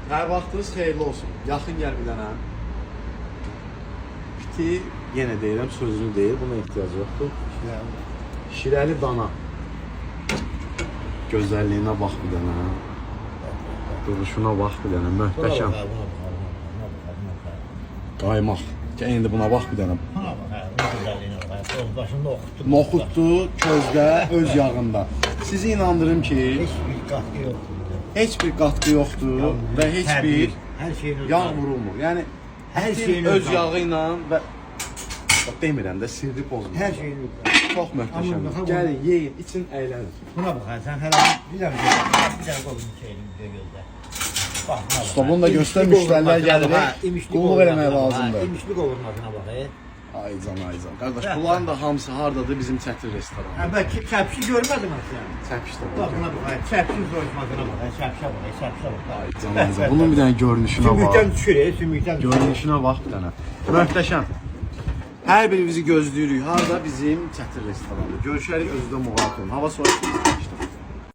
Hər vaxtınız xeyirli olsun. Yaxın gəl bir dənə. Piti, yenə deyirəm, sözünü deyir, buna ehtiyac yoxdur. Şirəli dana. Gözəlliyinə bax bir dənə. Duruşuna bax bir dənə, möhtəşəm. Qaymaq. İndi buna bax bir dənə. Noxuddu, közdə, öz yağında. Sizi inandırım ki, heç bir qatqı yoxdur və heç bir yağ vurulmur. Yəni, ətin öz yağı ilə və demirəm də, sirri pozulur. Hər şeyin Çox möhtəşəmdir. Gəlin, yeyin, için əylənin. Buna bax, sən hələ bir dənə qolun şeyini gözlə. Usta, bunu da göstər, müştərilər gəlir, qulluq eləmək lazımdır. İmişli qovurmasına bax. Aycan. Qardaş, bunların da hamısı hardadır? Bizim çətin restoran. Bəlkə çəpşi görmədin mi sən? Çəpişdə. Bax, buna bax, çəpşin soyutmasına bax, çəpşə bax. Aycan. Bunun bir dənə görünüşünə bax. Sümükdən düşür, sümükdən düşür. Görünüşünə bax bir dənə. Möhtəşəm. Hər birimizi gözləyirik. Harda? Bizim çətin restorandır. Görüşərik, özü də müğayət olun. Hava soyuq.